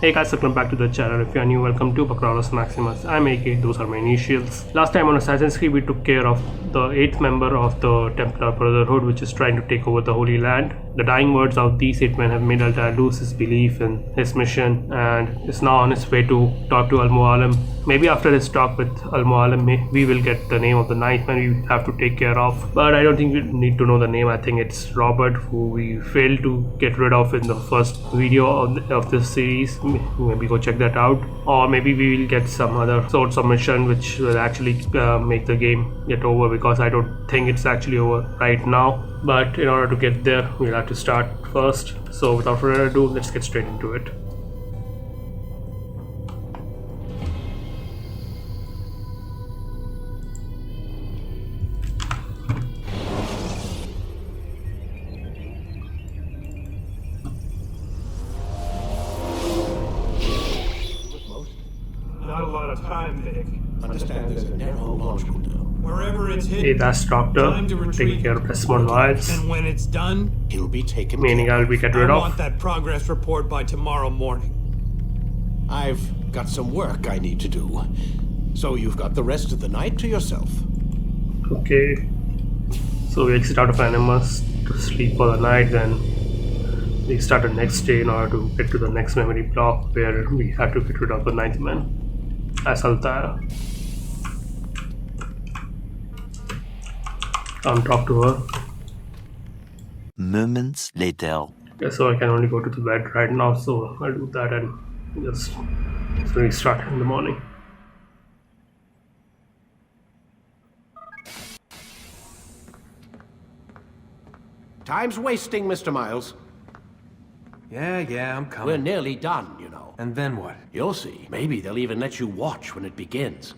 Hey guys, welcome back to the channel. If you are new, welcome to Bacravus Maximus. I'm AK, those are my initials. Last time on Assassin's Creed, we took care of the 8th member of the Templar Brotherhood, which is trying to take over the Holy Land. The dying words of these 8 men have made Altair lose his belief in his mission and is now on his way to talk to Al-Mualim. Maybe after his talk with Al-Mualim, we will get the name of the 9th man we have to take care of. But I don't think we need to know the name. I think it's Robert, who we failed to get rid of in the first video of this series. Maybe go check that out, or maybe we will get some other sorts of mission which will actually make the game get over, because I don't think it's actually over right now. But in order to get there, we'll have to start first. So without further ado, let's get straight into it. Not a lot of time, Vic. Understand there's a narrow launch window. Wherever it's hidden, Hey, that's Doctor time to retreat. taking care of Desmond Miles, And when it's done, He'll be taken meaning care I'll of. be get I rid want of. that progress report by tomorrow morning. I've got some work I need to do. So you've got the rest of the night to yourself. Okay, so we exit out of Animus to sleep for the night, then we start the next day in order to get to the next memory block where we have to get rid of the 9th man as Altair. Can't talk to her. Moments later. Yeah, so I can only go to the bed right now, so I'll do that and just restart in the morning. Time's wasting, Mr. Miles. Yeah, I'm We're coming. nearly done, you know. And then what? You'll see. Maybe they'll even let you watch when it begins.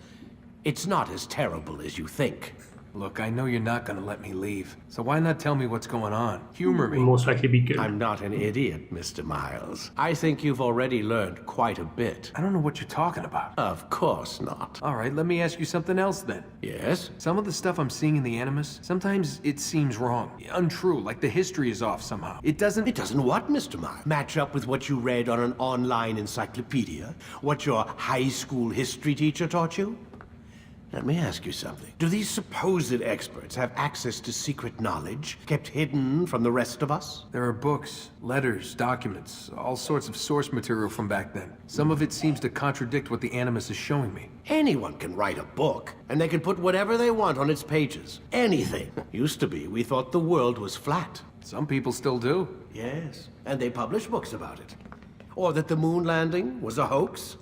It's not as terrible as you think. Look, I know you're not gonna let me leave. So why not tell me what's going on? Humor We'll me. most likely be killed. I'm not an idiot, Mr. Miles. I think you've already learned quite a bit. I don't know what you're talking about. Of course not. All right, let me ask you something else then. Yes? Some of the stuff I'm seeing in the Animus, sometimes it seems wrong, untrue, like the history is off somehow. It doesn't... It doesn't what, Mr. Miles? Match up with what you read on an online encyclopedia? What your high school history teacher taught you? Let me ask you something. Do these supposed experts have access to secret knowledge kept hidden from the rest of us? There are books, letters, documents, all sorts of source material from back then. Some of it seems to contradict what the Animus is showing me. Anyone can write a book, and they can put whatever they want on its pages. Anything. Used to be, we thought the world was flat. Some people still do. Yes, and they publish books about it. Or that the moon landing was a hoax.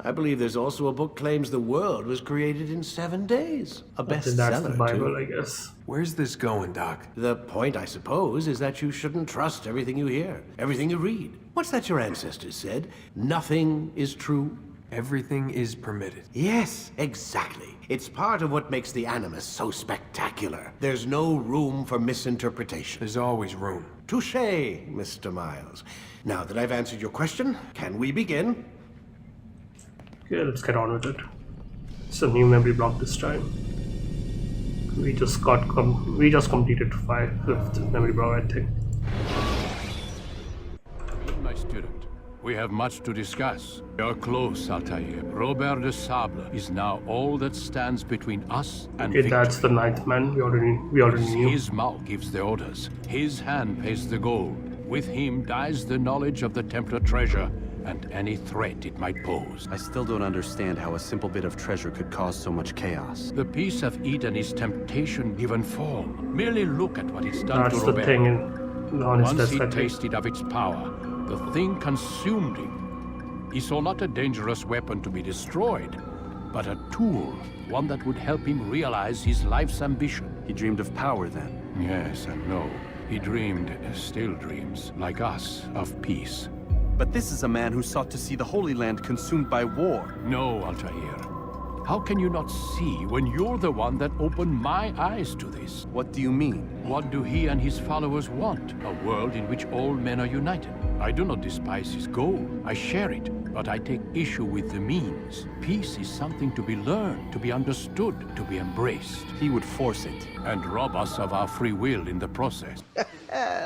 I believe there's also a book claims the world was created in 7 days. A That's the bestseller, Bible, too. I guess. Where's this going, Doc? The point, I suppose, is that you shouldn't trust everything you hear, everything you read. What's that your ancestors said? Nothing is true? Everything is permitted. Yes, exactly. It's part of what makes the Animus so spectacular. There's no room for misinterpretation. There's always room. Touché, Mr. Miles. Now that I've answered your question, can we begin? Okay, let's get on with it. It's a new memory block this time. We just completed 5th memory block, I think. My student, we have much to discuss. You're close, Altair. Robert de Sable is now all that stands between us and Okay, victory. that's the 9th man. We already knew. His mouth gives the orders. His hand pays the gold. With him dies the knowledge of the Templar treasure and any threat it might pose. I still don't understand how a simple bit of treasure could cause so much chaos. The piece of Eden is temptation given form. Merely look at what it's done That's to the Robert. thing on his Once desk, he I think. tasted of its power, the thing consumed him. He saw not a dangerous weapon to be destroyed, but a tool, one that would help him realize his life's ambition. He dreamed of power then. Yes and no. He dreamed, still dreams, like us, of peace. But this is a man who sought to see the Holy Land consumed by war. No, Altair. How can you not see when you're the one that opened my eyes to this? What do you mean? What do he and his followers want? A world in which all men are united. I do not despise his goal. I share it. but I take issue with the means. Peace is something to be learned, to be understood, to be embraced, He would force it. and rob us of our free will in the process.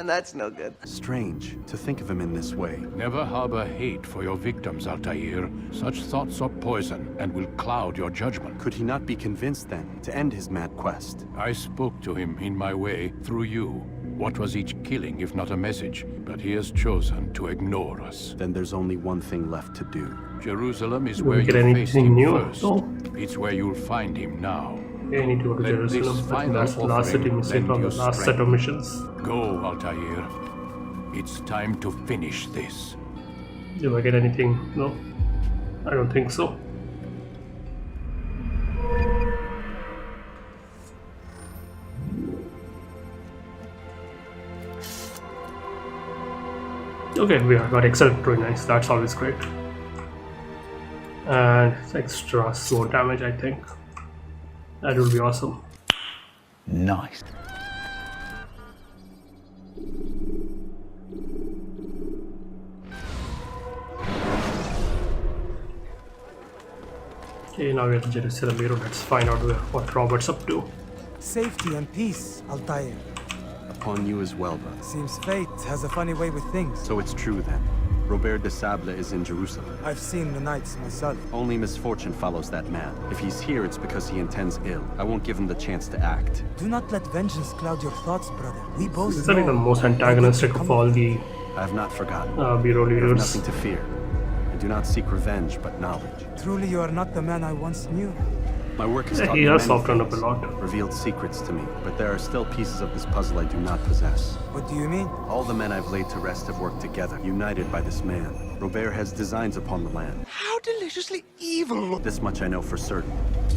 That's no good. Strange to think of him in this way. Never harbor hate for your victims, Altair. Such thoughts are poison and will cloud your judgment. Could he not be convinced then to end his mad quest? I spoke to him in my way, through you. What was each killing if not a message? But he has chosen to ignore us. Then there's only one thing left to do. Jerusalem is Do we where get you anything faced him new? first. No. It's where you'll find him now. Okay, I need to go to Let this Jerusalem. I think final that's the last city offering missing lend from the you last set strength. of missions. Go, Altair. It's time to finish this. Do I get anything? No. I don't think so. Okay, we got acceleratory nice. That's always great. And it's extra sword damage, I think. That will be awesome. Nice. Okay, now we're at Jerusalem Hero. Let's find out what Robert's up to. Safety and peace, Altair. Upon you as well, brother. Seems fate has a funny way with things. So it's true then. Robert de Sable is in Jerusalem. I've seen the knights myself. Only misfortune follows that man. If he's here, it's because he intends ill. I won't give him the chance to act. Do not let vengeance cloud your thoughts, brother. We both This is like the know most that antagonistic good of come all the I have not forgotten. bureau I have leaders. nothing to fear. I do not seek revenge, but knowledge. Truly, you are not the man I once knew. My work has Yeah, taught he me has many softened up a things, lot. revealed secrets to me, but there are still pieces of this puzzle I do not possess. What do you mean? All the men I've laid to rest have worked together, united by this man. Robert has designs upon the land. How deliciously evil! This much I know for certain.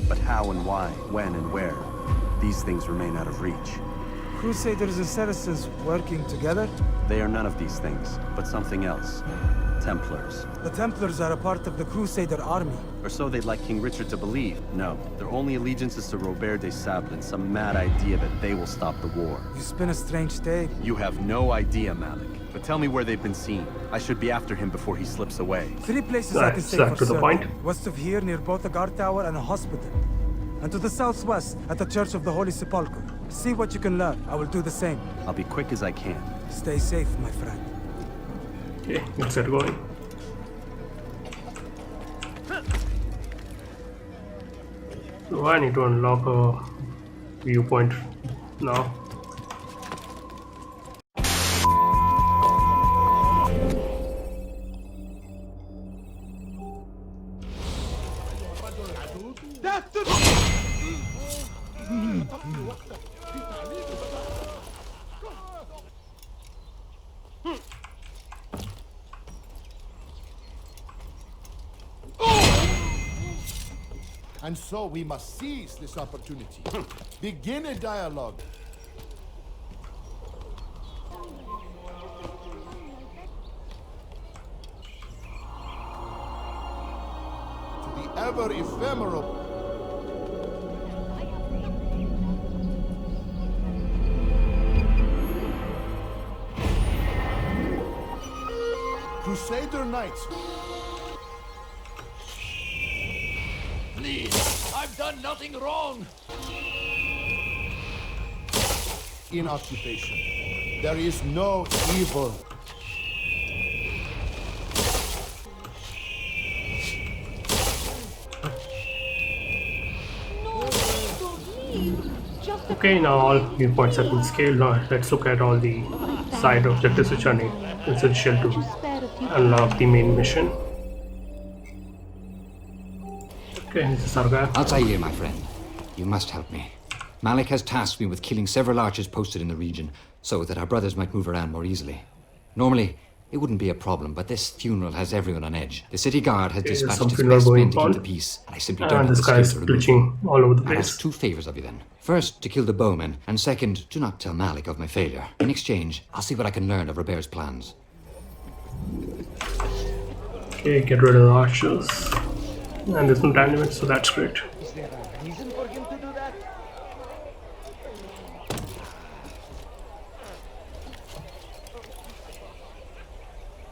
But how and why, when and where, these things remain out of reach. Crusaders and Saracens working together? They are none of these things, but something else. Templars. The Templars are a part of the Crusader army. Or so they'd like King Richard to believe. No, their only allegiance is to Robert de Sable and some mad idea that they will stop the war. You spin a strange tale. You have no idea, Malik. But tell me where they've been seen. I should be after him before he slips away. 3 places I can say Back for to the certain. point. West of here, near both a guard tower and a hospital. And to the southwest, at the Church of the Holy Sepulchre. See what you can learn. I will do the same. I'll be quick as I can. Stay safe, my friend. Okay, let's get going. So I need to unlock a viewpoint now. And so we must seize this opportunity. Begin a dialogue. To the ever ephemeral. Crusader Knights. Please, I've done nothing wrong! In occupation. There is no evil. Okay, now all viewpoints have been scaled. Now let's look at all the side objectives which are essential to unlock the main mission. Okay, this is our guy. Altair, my friend. You must help me. Malik has tasked me with killing several archers posted in the region, so that our brothers might move around more easily. Normally, it wouldn't be a problem, but this funeral has everyone on edge. The city guard has there's dispatched some its funeral best going men to keep on. the peace, and I simply don't And have this the guy is skill to remove them. glitching all over the I place. ask 2 favors of you then. First, to kill the bowmen, and second, to not tell Malik of my failure. In exchange, I'll see what I can learn of Robert's plans. Okay, get rid of the archers. And there's no time limit, so that's great.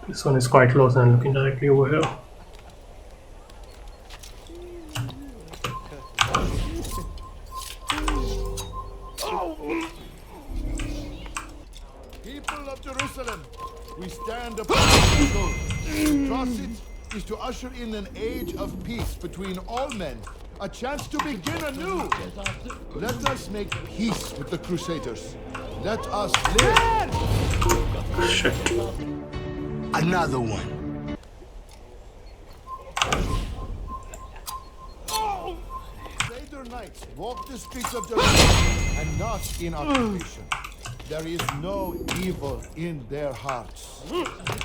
This one is quite close and looking directly over here. Jerusalem. We stand upon the throne. To cross it is to usher in an age of peace between all men. A chance to begin anew. Let us make peace with the Crusaders. Let us live. Shit. Another one. Crusader knights walk the streets of Jerusalem and not in occupation. There is no evil in their hearts.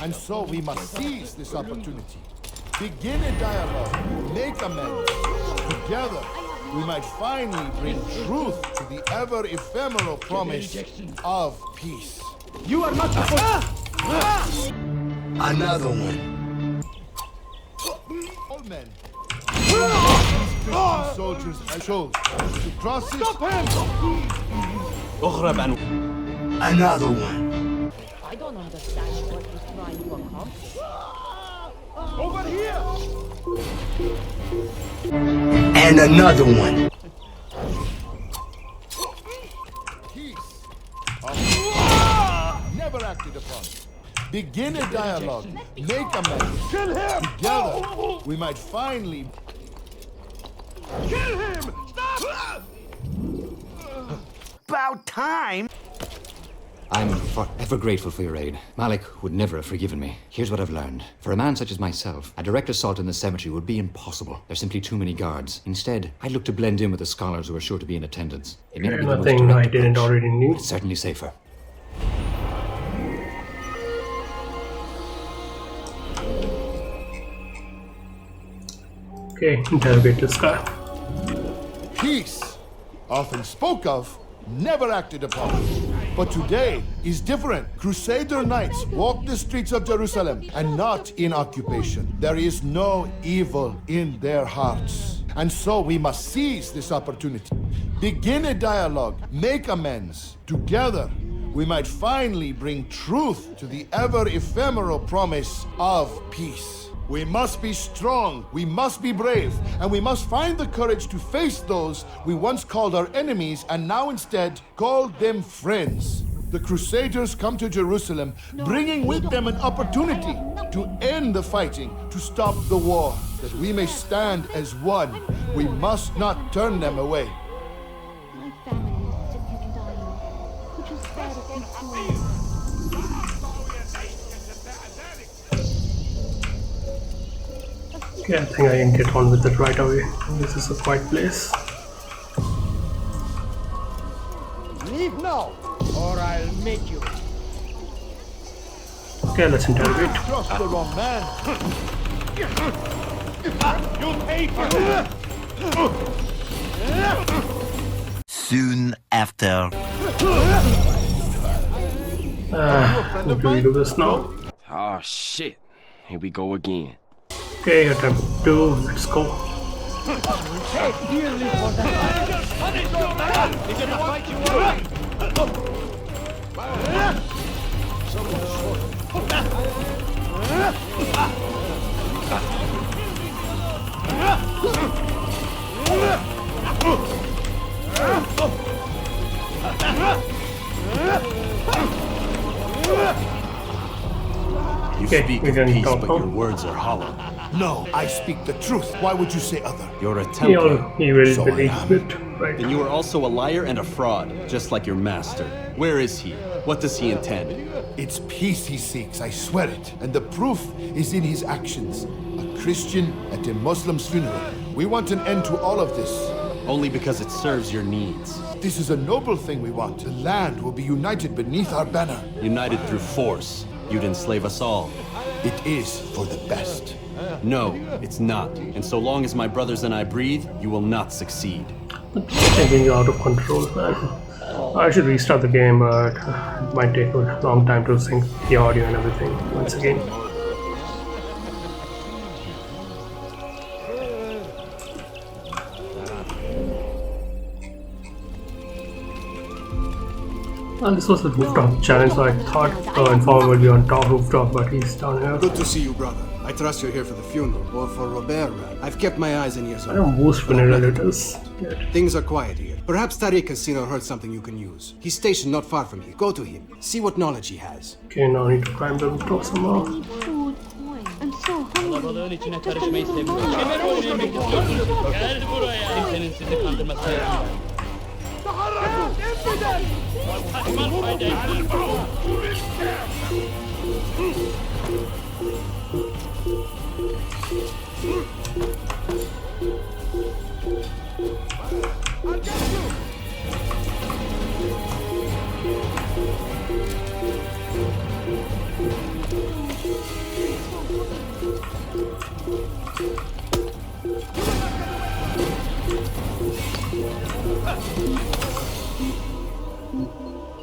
And so we must seize this opportunity. Begin a dialogue, make amends. Together, we might finally bring truth to the ever-ephemeral promise of peace. You are not supposed. Another one. All men. Christian soldiers I chose to cross it. Stop him! Another one. I don't understand what he's trying to accomplish. Over here! And another one. Peace. Never acted upon. Begin a dialogue. Make amends. Kill him! Together, we might finally. Kill him! Stop! About time. I'm forever grateful for your aid. Malik would never have forgiven me. Here's what I've learned. For a man such as myself, a direct assault in the cemetery would be impossible. There's simply too many guards. Instead, I'd look to blend in with the scholars who are sure to be in attendance. It may not be the most Nothing direct I didn't approach, already but knew. it's certainly safer. Okay, interrogate this guy. Peace, often spoke of, never acted upon. But today is different. Crusader knights walk the streets of Jerusalem and not in occupation. There is no evil in their hearts. And so we must seize this opportunity. Begin a dialogue, make amends. Together, we might finally bring truth to the ever-ephemeral promise of peace. We must be strong, we must be brave, and we must find the courage to face those we once called our enemies and now instead call them friends. The Crusaders come to Jerusalem, bringing with them an opportunity to end the fighting, to stop the war, that we may stand as one. We must not turn them away. My family is sick and dying. Could you spare a few souls? Okay, I think I can get on with it right away. This is a quiet place. Leave now, or I'll make you. Okay, let's interrogate. Trust the wrong man. You pay for it! Soon after. How do we do this now? Oh shit. Here we go again. Okay, attempt 2, let's go. Pay dearly for that. Punish your man! He's gonna fight you You Okay, speak we of can peace, talk but now. your words are hollow. No, I speak the truth. Why would you say other? You're a He Templar. will So I believe am. it, right? Then you are also a liar and a fraud, just like your master. Where is he? What does he intend? It's peace he seeks, I swear it. And the proof is in his actions. A Christian at a Muslim's funeral. We want an end to all of this. Only because it serves your needs. This is a noble thing we want. The land will be united beneath our banner. United through force. You'd enslave us all. It is for the best. No, it's not. And so long as my brothers and I breathe, you will not succeed. Taking you out of control, man. I should restart the game, but it might take a long time to sync the audio and everything once again. And this was the rooftop challenge, so I thought the informer would be on top rooftop, but he's down here. Good to see you, brother. I trust you're here for the funeral, or for Robert. I've kept my eyes and ears I don't boost funeral letters. Things are quiet here. Perhaps Tariq has seen or heard something you can use. He's stationed not far from here. Go to him. See what knowledge he has. Okay, now I need to climb the rooftop somehow. Food. I'm so hungry.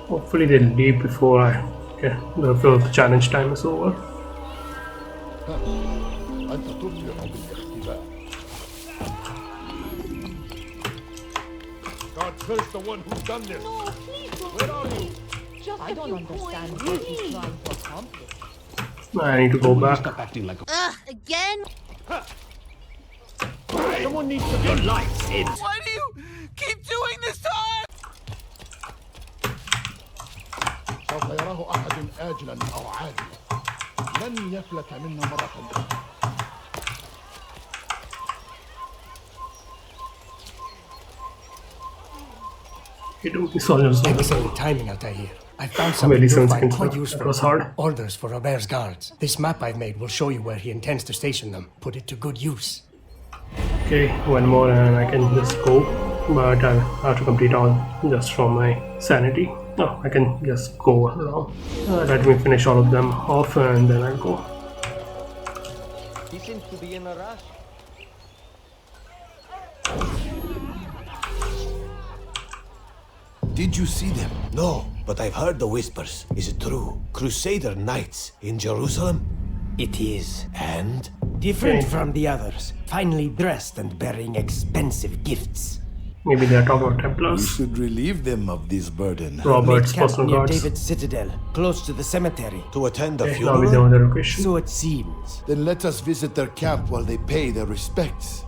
Hopefully they'll leave before the challenge time is over. أنت تبدع بالاختباء. God curse the one who's done this. No, please don't. Where are you? Just I don't understand what he's trying to accomplish. I need to go back. Stop acting like a... Again? Someone needs to put lights in. Why do you keep doing this to us? سوف يراه أحد آجلا أو عاجلا. لن يفلت منه مرة أخرى. Excellent timing, Altair. I found something you'll find quite useful. Orders for Robert's guards. This map I've made will show you where he intends to station them. Put it to good use. Okay, one more and I can just go, but I'll have to complete all just from my sanity. No, I can just go around. Let me finish all of them off and then I'll go. He seems to be in a rush. Did you see them? No, but I've heard the whispers. Is it true? Crusader knights in Jerusalem? It is. And? Different from the others. Finely dressed and bearing expensive gifts. Maybe they're talking about Templars. We should relieve them of this burden. Robert's personal near guards. David's citadel, close to the cemetery. To attend the Okay, now we know their location. So it seems. Then let us visit their camp while they pay their respects.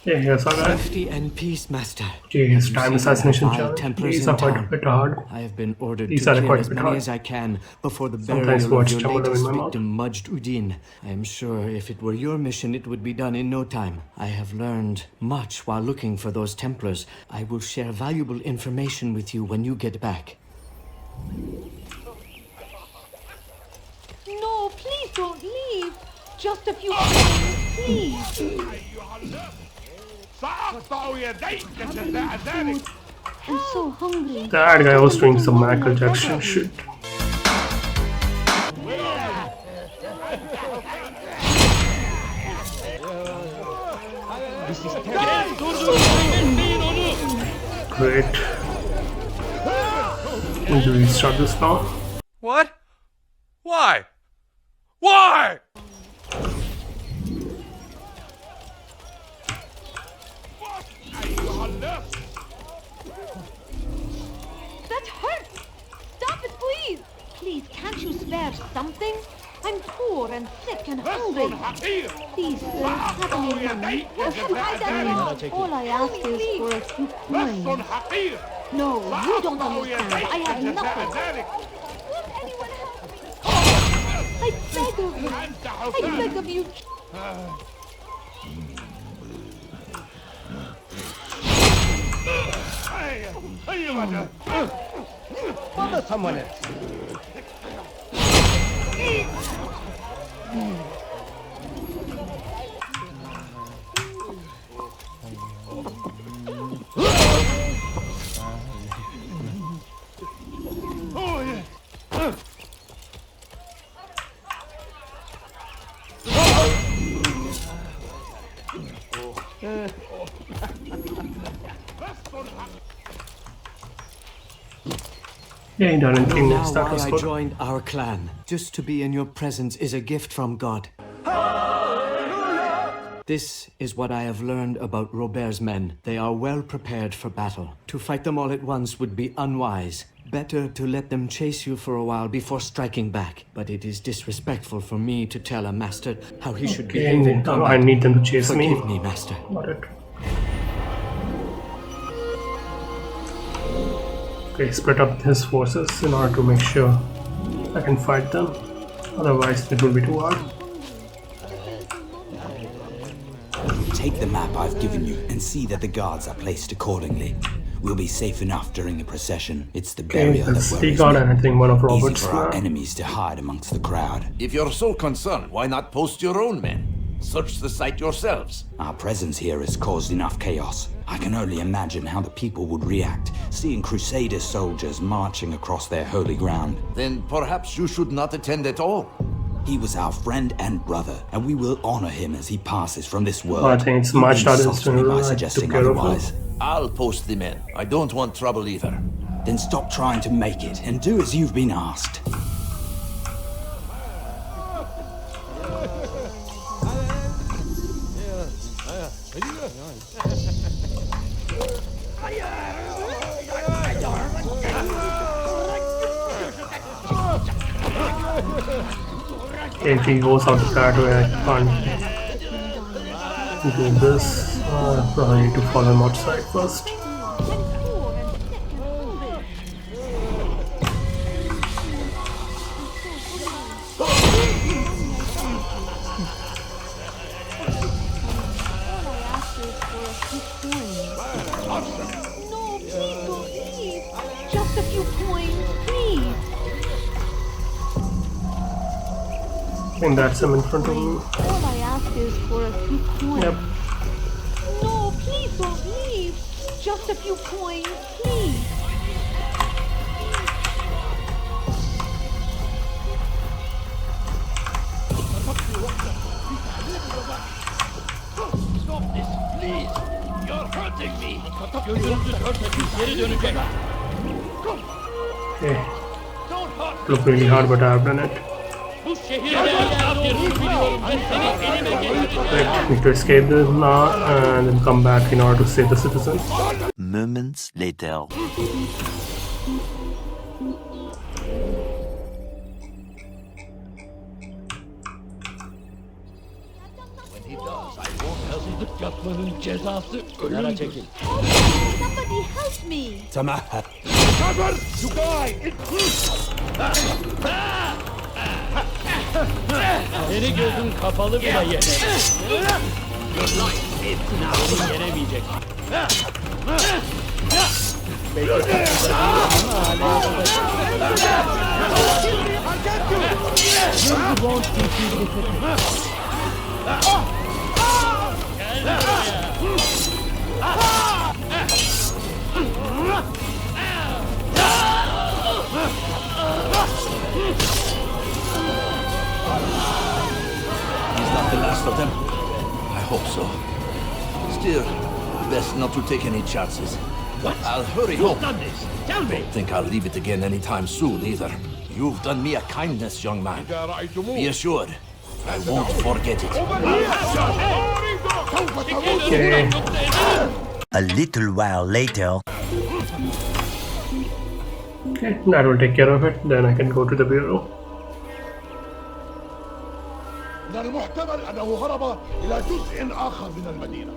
Yeah, here's our guy. Safety and peace, Master. Jeez, time assassination challenge. Templars These in are quite a town. bit hard. I have been ordered These to are kill quite a as bit many hard. as I can before the Sometimes burial watch of your Temple in latest my mouth. victim, Majd Udin. I am sure if it were your mission, it would be done in no time. I have learned much while looking for those Templars. I will share valuable information with you when you get back. No, please don't leave. Just a few seconds, please. I'm so hungry. That guy was doing some Michael Jackson shit. Great. Do we start this now? What? Why? Why? That hurts! Stop it, please! Please, can't you spare something? I'm poor and sick and hungry. Please, sir, have any money. All I ask is for a few coins. No, you don't understand. I have nothing. Won't anyone help me? I beg of you. I beg of you. Bother someone else. Yeah, done in 3 minutes. Now That was why I good. joined our clan. Just to be in your presence is a gift from God. This is what I have learned about Robert's men. They are well prepared for battle. To fight them all at once would be unwise. Better to let them chase you for a while before striking back. But it is disrespectful for me to tell a master how he should behave in combat. I need them to chase me. Forgive me, master. Got it. Okay, split up his forces in order to make sure I can fight them. Otherwise, it will be too hard. Take the map I've given you and see that the guards are placed accordingly. We'll be safe enough during the procession. It's the barrier that worries me. And I think one of Robert's easy for our enemies to hide amongst the crowd. If you're so concerned, why not post your own men? Search the site yourselves. Our presence here has caused enough chaos. I can only imagine how the people would react, seeing Crusader soldiers marching across their holy ground. Then perhaps you should not attend at all. He was our friend and brother, and we will honor him as he passes from this world. I think it's much harder by suggesting otherwise. I'll post the men. I don't want trouble either. Then stop trying to make it and do as you've been asked. If he goes out that way, I can't do this. Probably need to follow him outside first. Just a few coins, please. I think that's him in front of me. All I ask is for a few coins. Yep. No, please don't leave. Just a few coins, please. Stop this, please. You're hurting me. Gözünüzü kör edin, geri dönecek. Okay. Look really hard, but I've done it. Bu şehirde yaptığını biliyorum. Ben seni elime getireceğim. I need to escape this now and then come back in order to save the citizens. Moments later. When he does, I won't hesitate. Yapmanın cezası ölümdür. Somebody help me. Tamam. Cover! You die! Seni gözün kapalı bile yener. Your life is now. Seni yenemeyecek. He's not the last of them. I hope so. Still, best not to take any chances. What? I'll hurry You've home. done this. Tell me. Don't think I'll leave it again anytime soon either. You've done me a kindness, young man. Be assured, I won't forget it. Okay. A little while later. Okay, that will take care of it. Then I can go to the bureau. من المحتمل أنه هرب إلى جزء آخر من المدينة.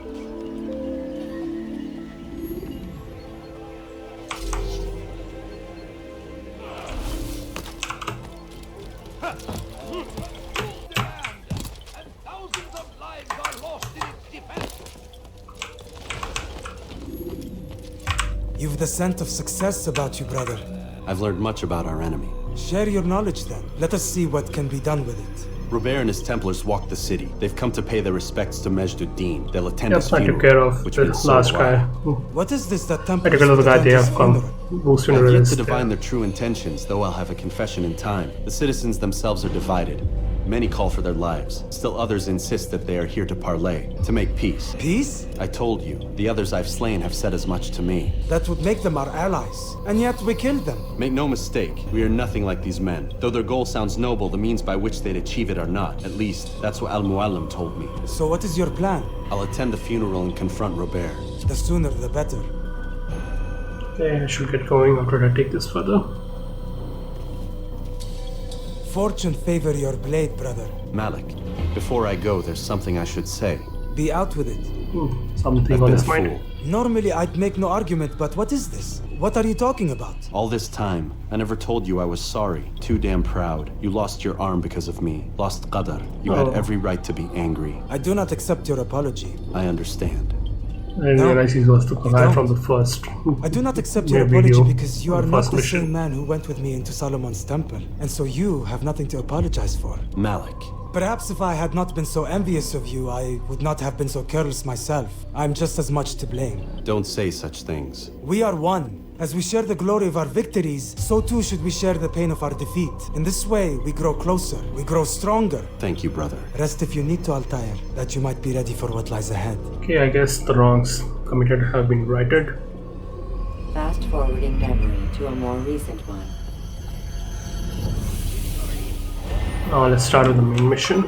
You've the scent of success about you, brother. I've learned much about our enemy. Share your knowledge then. Let us see what can be done with it. Robert and his Templars walk the city. They've come to pay their respects to Majd-ud-Din. They'll attend Yep, his I funeral, took care of which the means last so guy. What is this that Temple? Particular the guy they have come. Whose I've funeral yet is to there. divine their true intentions, though I'll have a confession in time. The citizens themselves are divided. Many call for their lives. Still others insist that they are here to parley, to make peace. Peace? I told you, the others I've slain have said as much to me. That would make them our allies. And yet we killed them. Make no mistake, we are nothing like these men. Though their goal sounds noble, the means by which they'd achieve it are not. At least, that's what Al-Muallim told me. So what is your plan? I'll attend the funeral and confront Robert. The sooner the better. Okay, I should get going after I take this further. Fortune favor your blade, brother. Malik, before I go, there's something I should say. Be out with it. Something on his mind. Normally I'd make no argument, but what is this? What are you talking about? All this time, I never told you I was sorry. Too damn proud. You lost your arm because of me. Lost Qadar. You had every right to be angry. I do not accept your apology. I understand. I didn't realize he was the guy from the first. I do not accept your apology because you are not the same man who went with me into Solomon's temple. And so you have nothing to apologize for. Malik. Perhaps if I had not been so envious of you, I would not have been so careless myself. I'm just as much to blame. Don't say such things. We are one. As we share the glory of our victories, so too should we share the pain of our defeat. In this way, we grow closer, we grow stronger. Thank you, brother. Rest if you need to, Altair, that you might be ready for what lies ahead. Okay, I guess the wrongs committed have been righted. Fast forwarding memory to a more recent one. Now let's start with the main mission.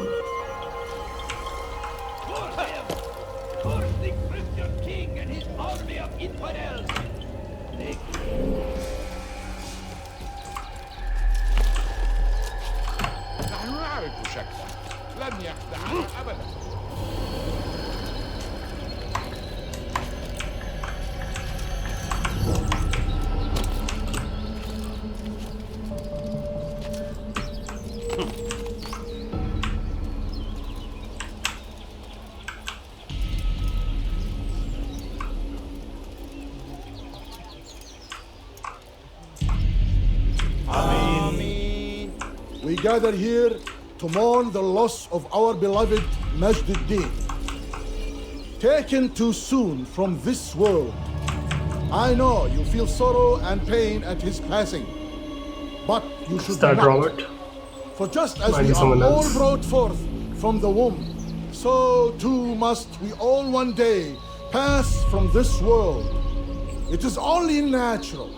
We gather here to mourn the loss of our beloved Majd-ud-Din. Taken too soon from this world. I know you feel sorrow and pain at his passing, but you should Start, not. Robert. For just as Might we be are someone all else. brought forth from the womb, so too must we all one day pass from this world. It is only natural,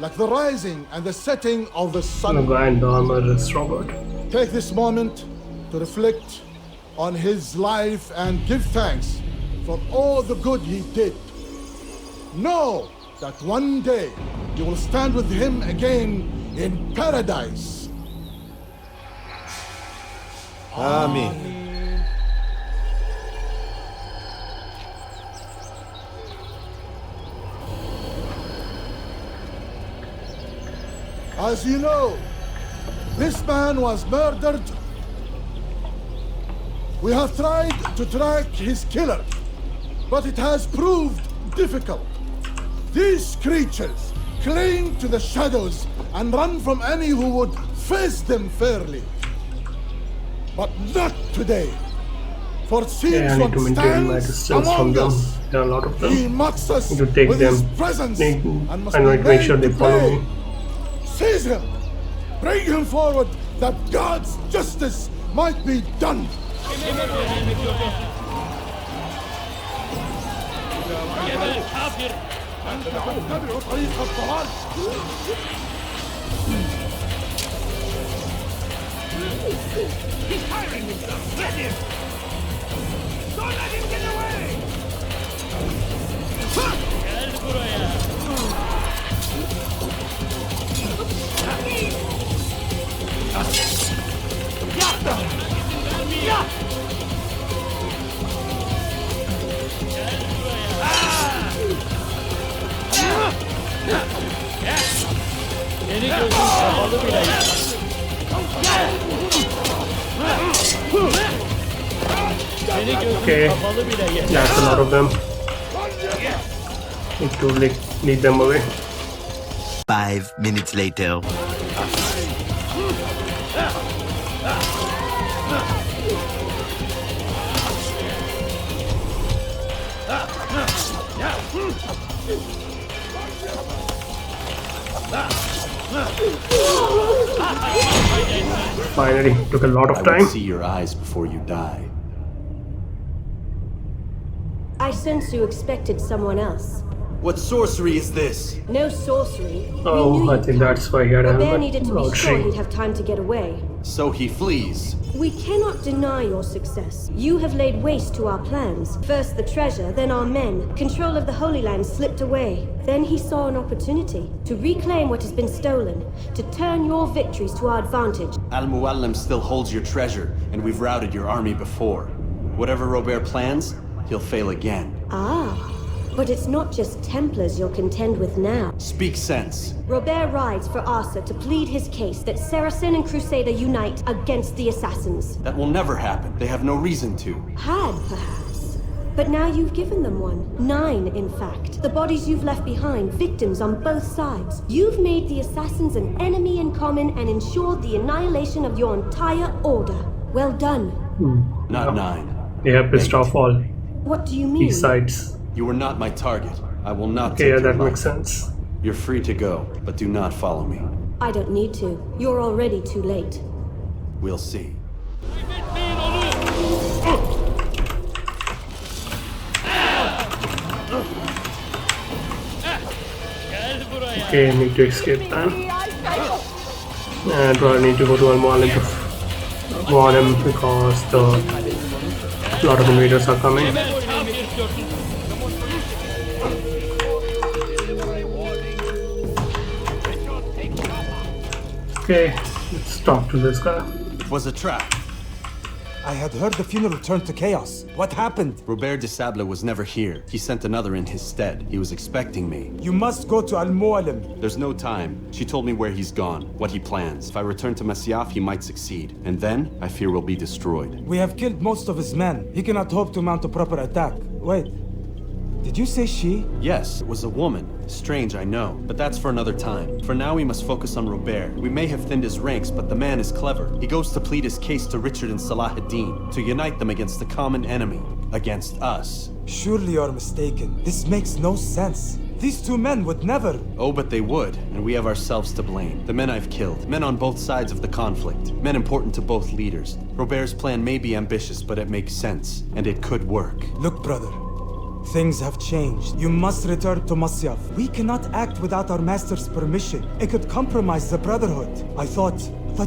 like the rising and the setting of the sun. The guy in the armor is Robert. Take this moment to reflect on his life and give thanks for all the good he did. Know that one day you will stand with him again in paradise. Amen. As you know, this man was murdered. We have tried to track his killer, but it has proved difficult. These creatures cling to the shadows and run from any who would face them fairly. But not today. For it seems Yeah, I need what to maintain my stands distance from among them. us. There are a lot of them. He mocks us Need to take with them. his presence and must I need be to make sure made they to follow pay. me. Seize him! Bring him forward that God's justice might be done! He's firing himself! Get him! Don't let him get away! Gel buraya! Seni gözün kapalı bile Okay, that's a lot of them. Need to lead them away. 5 minutes later. Finally, took a lot of I time. will see your eyes before you die. I sense you expected someone else. What sorcery is this? No sorcery. Oh, I think that's why he had a Robert helmet. needed to be sure he'd have time to get away. So he flees. We cannot deny your success. You have laid waste to our plans. First the treasure, then our men. Control of the Holy Land slipped away. Then he saw an opportunity to reclaim what has been stolen, to turn your victories to our advantage. Al-Muallim still holds your treasure, and we've routed your army before. Whatever Robert plans, he'll fail again. Ah, but it's not just Templars you'll contend with now. Speak sense. Robert rides for Arsa to plead his case that Saracen and Crusader unite against the Assassins. That will never happen. They have no reason to. Had, perhaps. But now you've given them one. 9, in fact. The bodies you've left behind, victims on both sides. You've made the Assassins an enemy in common and ensured the annihilation of your entire order. Well done. Not 9. They have pissed off all What do you mean? these sides. You were not my target. I will not Okay, take yeah, your that life. makes sense. You're free to go, but do not follow me. I don't need to. You're already too late. We'll see. Okay, I need to escape then. And I need to go to Al-Muallim to warn him because a lot of invaders are coming. Okay, let's talk to this guy. It was a trap. I had heard the funeral turned to chaos. What happened? Robert de Sable was never here. He sent another in his stead. He was expecting me. You must go to Al-Muallim. There's no time. She told me where he's gone, what he plans. If I return to Masyaf, he might succeed. And then, I fear we'll be destroyed. We have killed most of his men. He cannot hope to mount a proper attack. Wait, did you say she? Yes, it was a woman. Strange, I know, but that's for another time. For now, we must focus on Robert. We may have thinned his ranks, but the man is clever. He goes to plead his case to Richard and Salah ad-Din, to unite them against the common enemy, against us. Surely you're mistaken. This makes no sense. These two men would never... Oh, but they would, and we have ourselves to blame. The men I've killed, men on both sides of the conflict, men important to both leaders. Robert's plan may be ambitious, but it makes sense, and it could work. Look, brother. Things have changed. You must return to Masyaf. We cannot act without our master's permission. It could compromise the Brotherhood. I thought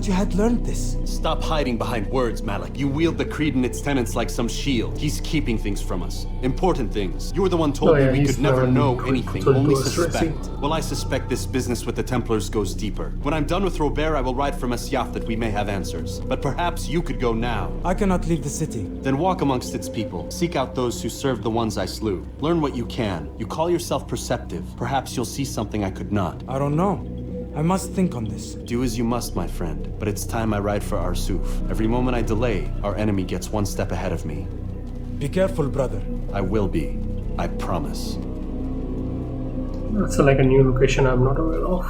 you had learned this. Stop hiding behind words, Malik. You wield the creed and its tenets like some shield. He's keeping things from us. Important things. You were the one told me we could never know anything, only suspect. Well, I suspect this business with the Templars goes deeper. When I'm done with Robert, I will ride for Masyaf that we may have answers. But perhaps you could go now. I cannot leave the city. Then walk amongst its people. Seek out those who served the ones I slew. Learn what you can. You call yourself perceptive. Perhaps you'll see something I could not. I don't know. I must think on this. Do as you must, my friend. But it's time I ride for Arsuf. Every moment I delay, our enemy gets one step ahead of me. Be careful, brother. I will be. I promise. That's like a new location I'm not aware of.